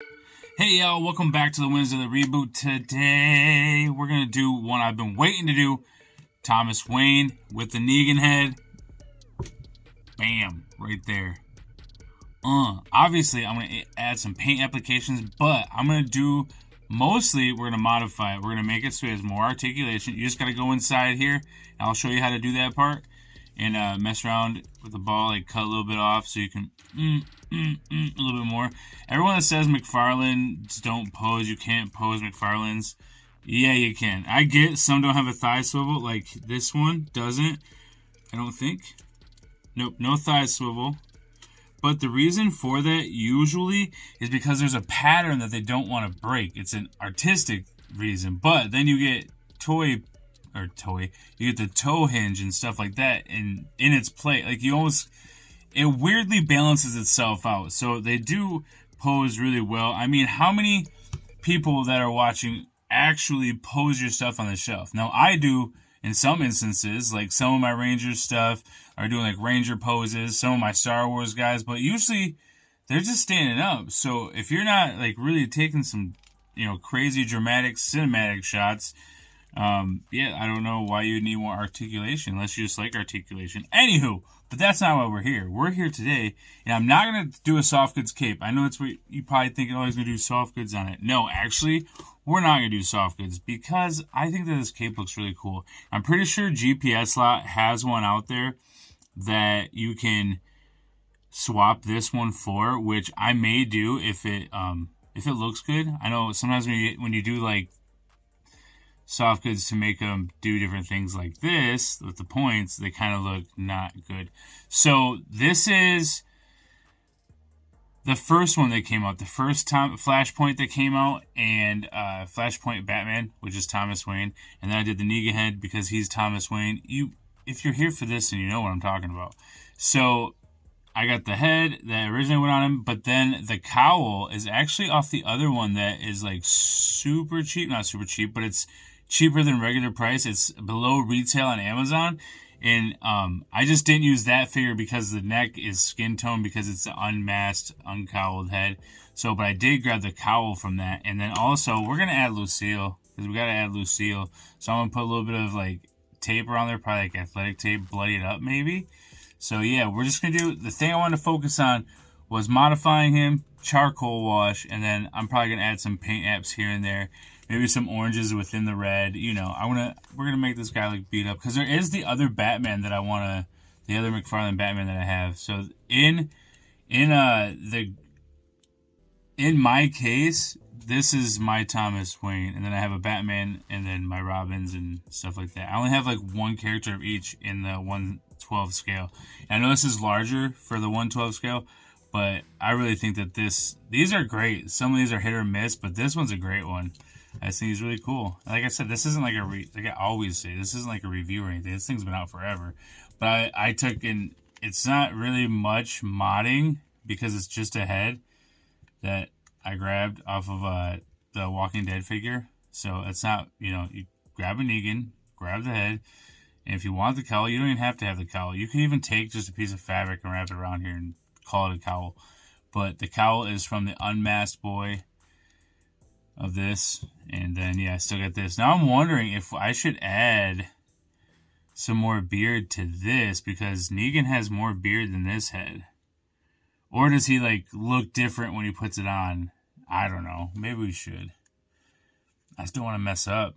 Hey y'all, welcome back to the Winners of the Reboot. Today, we're going to do one I've been waiting to do. Thomas Wayne with the Negan head. Bam, right there. Obviously, I'm going to add some paint applications, but I'm going to do, mostly, we're going to modify it. We're going to make it so it has more articulation. You just got to go inside here, and I'll show you how to do that part. And mess around with the ball, like cut a little bit off so you can a little bit more. Everyone that says Mcfarlane's don't pose, you can't pose Mcfarlane's. Yeah, you can. I get some don't have a thigh swivel, like this one doesn't, I don't think. Nope, no thigh swivel. But the reason for that usually is because there's a pattern that they don't want to break. It's an artistic reason. But then you get you get the toe hinge and stuff like that in its plate. Like it weirdly balances itself out. So they do pose really well. I mean, how many people that are watching actually pose your stuff on the shelf? Now, I do in some instances, like some of my Rangers stuff are doing like Ranger poses, some of my Star Wars guys, but usually they're just standing up. So if you're not like really taking some, crazy dramatic cinematic shots, I don't know why you need more articulation unless you just like articulation. Anywho, but that's not why we're here. We're here today, and I'm not going to do a soft goods cape. I know it's what you probably thinking, oh, he's going to do soft goods on it. No, actually, we're not going to do soft goods because I think that this cape looks really cool. I'm pretty sure GPS Lot has one out there that you can swap this one for, which I may do if it looks good. I know sometimes when you do like soft goods to make them do different things like this with the points, they kind of look not good. So this is the first one that came out, the first time Flashpoint that came out, and Flashpoint Batman, which is Thomas Wayne, and then I did the Negan head because he's Thomas Wayne. If you're here for this, then you know what I'm talking about. So I got the head that originally went on him, but then the cowl is actually off the other one that is like super cheap, not super cheap, but it's cheaper than regular price. It's below retail on Amazon, and I just didn't use that figure because the neck is skin tone because it's an unmasked, uncowled head. So, but I did grab the cowl from that, and then also we're gonna add Lucille because we gotta add Lucille. So I'm gonna put a little bit of like tape around there, probably like athletic tape, bloody it up maybe. So yeah, we're just gonna do the thing I wanted to focus on was modifying him, charcoal wash, and then I'm probably gonna add some paint apps here and there. Maybe some oranges within the red. We're gonna make this guy look beat up because there is the other Batman that the other Mcfarlane Batman that I have. So in my case, this is my Thomas Wayne, and then I have a Batman, and then my Robins and stuff like that. I only have like one character of each in the 1/12 scale. And I know this is larger for the 1/12 scale, but I really think that these are great. Some of these are hit or miss, but this one's a great one. I think he's really cool. Like I said, this isn't like like I always say, this isn't like a review or anything. This thing's been out forever. But I took in, it's not really much modding because it's just a head that I grabbed off of the Walking Dead figure. So it's not, you grab a Negan, grab the head, and if you want the cowl, you don't even have to have the cowl. You can even take just a piece of fabric and wrap it around here and call it a cowl. But the cowl is from the unmasked boy of this, and then I still got this. Now I'm wondering if I should add some more beard to this because Negan has more beard than this head, or does he like look different when he puts it on? I don't know. Maybe we should. I just don't want to mess up,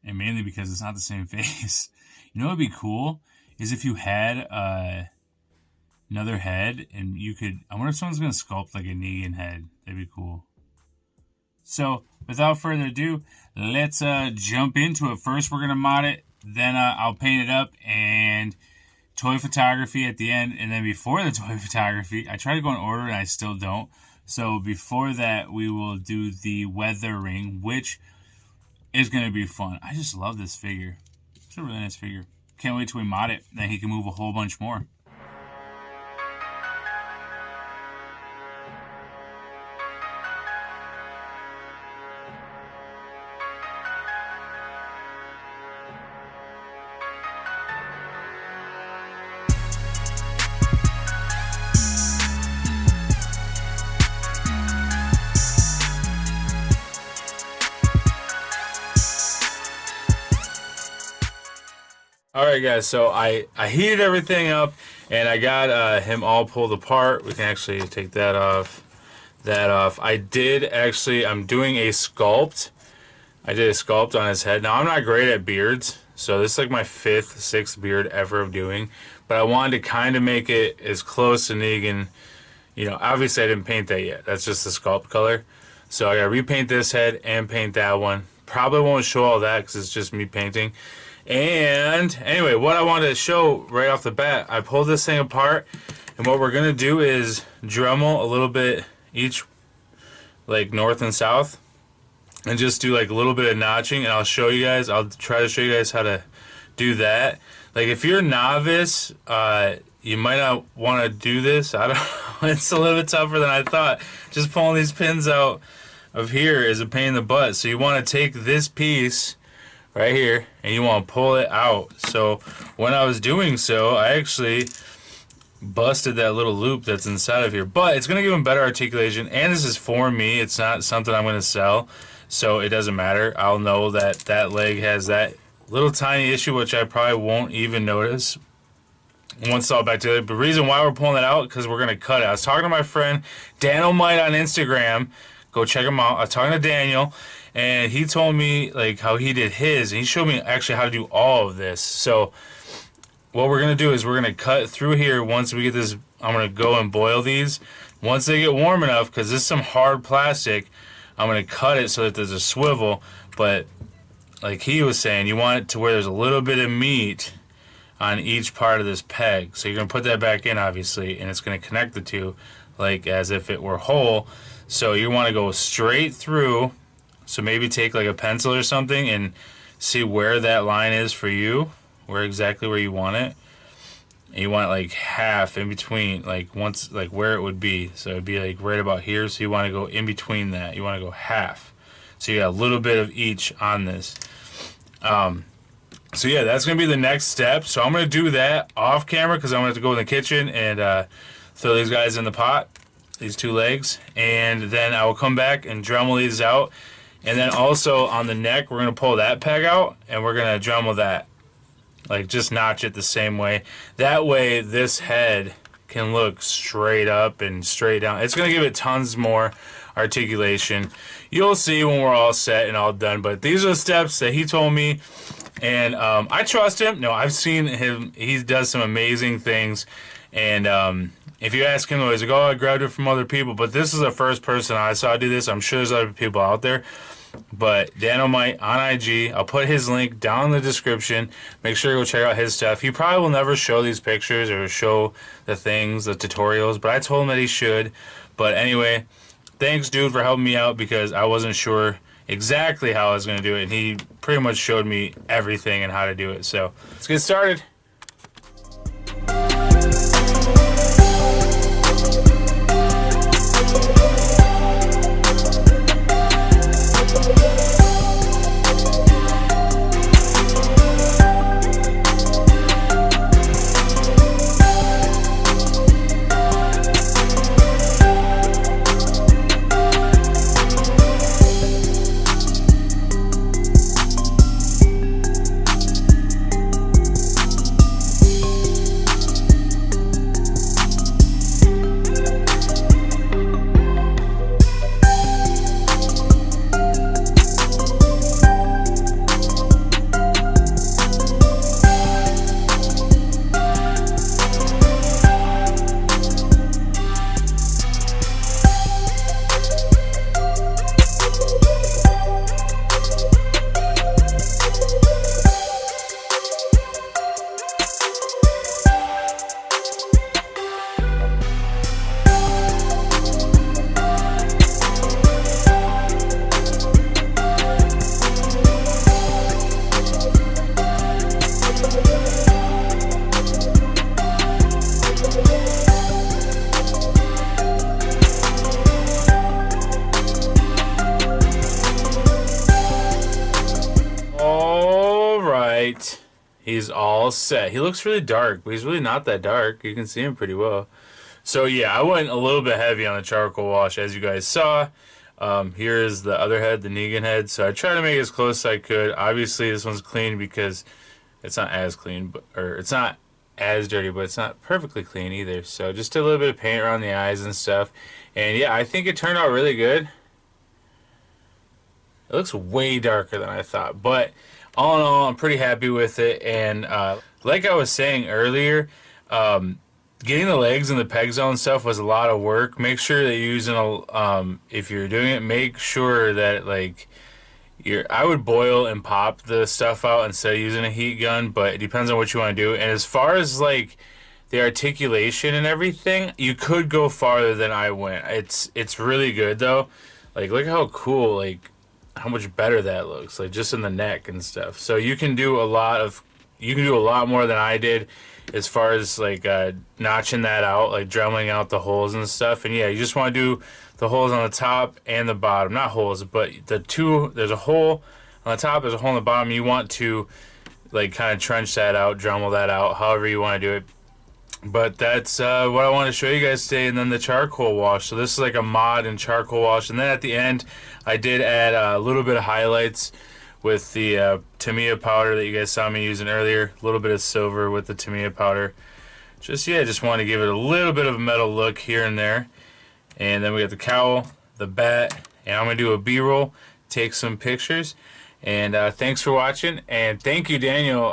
and mainly because it's not the same face. You know what would be cool is if you had another head and you could. I wonder if someone's gonna sculpt like a Negan head. That'd be cool. So, without further ado, let's jump into it. First, we're going to mod it. Then I'll paint it up and toy photography at the end. And then before the toy photography, I try to go in order and I still don't. So, before that, we will do the weathering, which is going to be fun. I just love this figure. It's a really nice figure. Can't wait till we mod it. Then he can move a whole bunch more. All right, guys. So I heated everything up, and I got him all pulled apart. We can actually take that off. That off. I did actually. I'm doing a sculpt. I did a sculpt on his head. Now I'm not great at beards, so this is like my 5th, 6th beard ever of doing. But I wanted to kind of make it as close to Negan. You know, obviously I didn't paint that yet. That's just the sculpt color. So I gotta repaint this head and paint that one. Probably won't show all that because it's just me painting. And anyway, what I wanted to show right off the bat, I pulled this thing apart, and what we're gonna do is Dremel a little bit each, like north and south, and just do like a little bit of notching, and I'll show you guys. I'll try to show you guys how to do that. Like if you're a novice, you might not want to do this. I don't know. It's a little bit tougher than I thought. Just pulling these pins out of here is a pain in the butt. So you want to take this piece right here and you want to pull it out. So when I was doing so, I actually busted that little loop that's inside of here. But it's going to give him better articulation, and this is for me. It's not something I'm going to sell, so it doesn't matter. I'll know that that leg has that little tiny issue, which I probably won't even notice once it's all back together. But the reason why we're pulling it out, because we're going to cut it. I was talking to my friend Daniel Might on Instagram. Go check him out. I was talking to Daniel, and he told me like how he did his, and he showed me actually how to do all of this. So what we're going to do is we're going to cut through here once we get this. I'm going to go and boil these. Once they get warm enough, because this is some hard plastic, I'm going to cut it so that there's a swivel. But like he was saying, you want it to where there's a little bit of meat on each part of this peg. So you're going to put that back in, obviously, and it's going to connect the two like as if it were whole. So you want to go straight through. So maybe take like a pencil or something and see where that line is for you, where you want it. And you want like half in between, like once, like where it would be. So it'd be like right about here. So you want to go in between that. You want to go half. So you got a little bit of each on this. So yeah, that's going to be the next step. So I'm going to do that off camera because I'm going to have to go in the kitchen and throw these guys in the pot, these two legs. And then I will come back and Dremel these out. And then also on the neck, we're going to pull that peg out and we're going to Dremel that. Like just notch it the same way. That way this head can look straight up and straight down. It's going to give it tons more articulation. You'll see when we're all set and all done. But these are the steps that he told me. And I trust him. No, I've seen him. He does some amazing things. And if you ask him, he's like, oh, I grabbed it from other people. But this is the first person I saw do this. I'm sure there's other people out there. But Daniel Might on IG. I'll put his link down in the description. Make sure to go check out his stuff. He probably will never show these pictures or show the things, the tutorials. But I told him that he should. But anyway, thanks, dude, for helping me out because I wasn't sure exactly how I was going to do it. And he pretty much showed me everything and how to do it. So let's get started. He's all set. He looks really dark, but he's really not that dark. You can see him pretty well. So yeah, I went a little bit heavy on the charcoal wash, as you guys saw. Here is the other head, the Negan head. So I tried to make it as close as I could. Obviously, this one's clean because It's not as clean, but, or it's not as dirty, but it's not perfectly clean either. So just a little bit of paint around the eyes and stuff. And yeah, I think it turned out really good. It looks way darker than I thought, but all in all, I'm pretty happy with it. And like I was saying earlier, getting the legs and the peg zone stuff was a lot of work. Make sure that you're using a, if you're doing it, make sure that like I would boil and pop the stuff out instead of using a heat gun, but it depends on what you want to do. And as far as like the articulation and everything, you could go farther than I went. It's really good though. Like look how cool, like how much better that looks, like just in the neck and stuff. So you can do a lot more than I did as far as like notching that out, like dremeling out the holes and stuff. And yeah, you just want to do the holes on the top and the bottom. Not holes, but there's a hole on the top, there's a hole on the bottom. You want to like kind of trench that out, dremel that out, however you want to do it. But that's what I want to show you guys today. And then the charcoal wash. So this is like a mod in charcoal wash. And then at the end, I did add a little bit of highlights with the Tamiya powder that you guys saw me using earlier. A little bit of silver with the Tamiya powder. Just want to give it a little bit of a metal look here and there. And then we got the cowl, the bat, and I'm going to do a B-roll, take some pictures. And thanks for watching. And thank you, Daniel.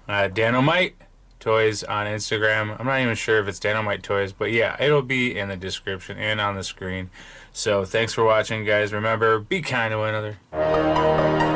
Danomite Toys on Instagram. I'm not even sure if it's Danomite Toys, but yeah, it'll be in the description and on the screen. So thanks for watching, guys. Remember, be kind to one another.